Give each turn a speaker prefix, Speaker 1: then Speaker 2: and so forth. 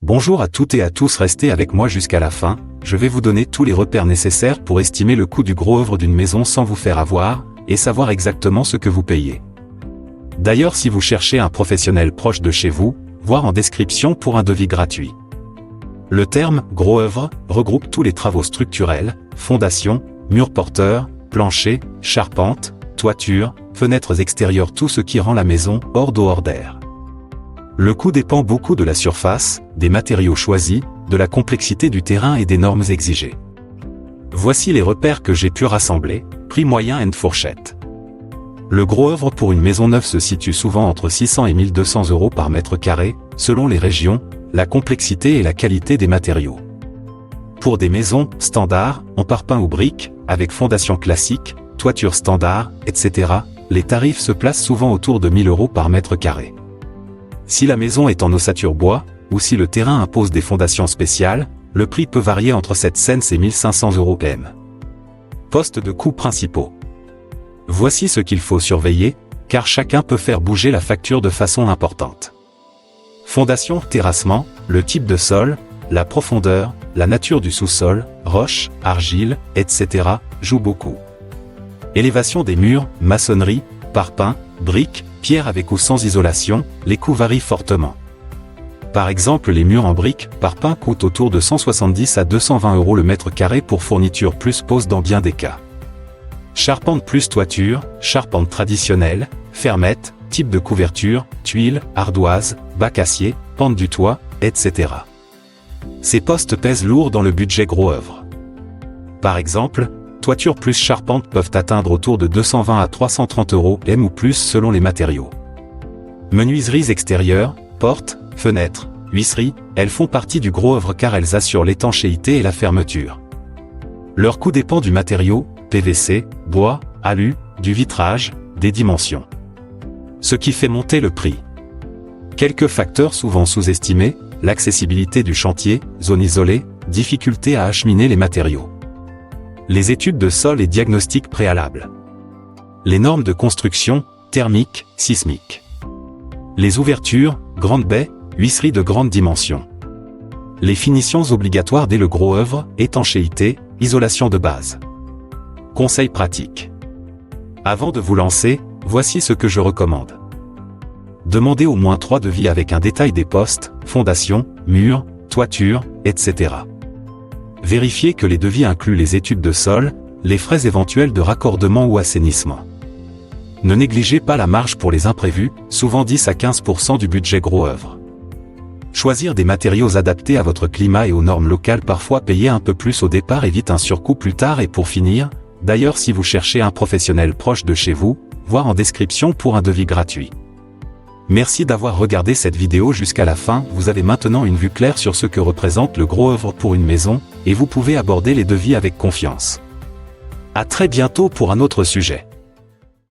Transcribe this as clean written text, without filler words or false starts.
Speaker 1: Bonjour à toutes et à tous, restez avec moi jusqu'à la fin, je vais vous donner tous les repères nécessaires pour estimer le coût du gros œuvre d'une maison sans vous faire avoir, et savoir exactement ce que vous payez. D'ailleurs, si vous cherchez un professionnel proche de chez vous, voir en description pour un devis gratuit. Le terme « gros œuvre » regroupe tous les travaux structurels, fondations, murs porteurs, planchers, charpentes, toitures, fenêtres extérieures, tout ce qui rend la maison hors d'eau hors d'air. Le coût dépend beaucoup de la surface, des matériaux choisis, de la complexité du terrain et des normes exigées. Voici les repères que j'ai pu rassembler, prix moyen et fourchette. Le gros œuvre pour une maison neuve se situe souvent entre 600 et 1200 € par mètre carré, selon les régions, la complexité et la qualité des matériaux. Pour des maisons standards, en parpaing ou briques, avec fondation classique, toiture standard, etc., les tarifs se placent souvent autour de 1000 € par mètre carré. Si la maison est en ossature bois, ou si le terrain impose des fondations spéciales, le prix peut varier entre 700 et 1500 € PM. Postes de coûts principaux. Voici ce qu'il faut surveiller, car chacun peut faire bouger la facture de façon importante. Fondation, terrassement, le type de sol, la profondeur, la nature du sous-sol, roche, argile, etc. jouent beaucoup. Élévation des murs, maçonnerie, parpaing, briques, pierre avec ou sans isolation, les coûts varient fortement. Par exemple, les murs en briques, parpaing coûtent autour de 170 à 220 € le mètre carré pour fourniture plus pose dans bien des cas. Charpente plus toiture, charpente traditionnelle, fermette, type de couverture, tuiles, ardoise, bac acier, pente du toit, etc. Ces postes pèsent lourd dans le budget gros œuvre. Par exemple, toiture plus charpente peuvent atteindre autour de 220 à 330 € PM ou plus selon les matériaux. Menuiseries extérieures, portes, fenêtres, huisseries, elles font partie du gros œuvre car elles assurent l'étanchéité et la fermeture. Leur coût dépend du matériau, PVC, bois, alu, du vitrage, des dimensions. Ce qui fait monter le prix. Quelques facteurs souvent sous-estimés, l'accessibilité du chantier, zone isolée, difficulté à acheminer les matériaux. Les études de sol et diagnostic préalables. Les normes de construction, thermiques, sismiques. Les ouvertures, grandes baies, huisseries de grande dimension. Les finitions obligatoires dès le gros œuvre, étanchéité, isolation de base. Conseils pratiques. Avant de vous lancer, voici ce que je recommande. Demandez au moins 3 devis avec un détail des postes, fondations, murs, toitures, etc. Vérifiez que les devis incluent les études de sol, les frais éventuels de raccordement ou assainissement. Ne négligez pas la marge pour les imprévus, souvent 10 à 15% du budget gros œuvre. Choisir des matériaux adaptés à votre climat et aux normes locales, parfois payer un peu plus au départ évite un surcoût plus tard. Et pour finir, d'ailleurs, si vous cherchez un professionnel proche de chez vous, voir en description pour un devis gratuit. Merci d'avoir regardé cette vidéo jusqu'à la fin, vous avez maintenant une vue claire sur ce que représente le gros œuvre pour une maison, et vous pouvez aborder les devis avec confiance. À très bientôt pour un autre sujet.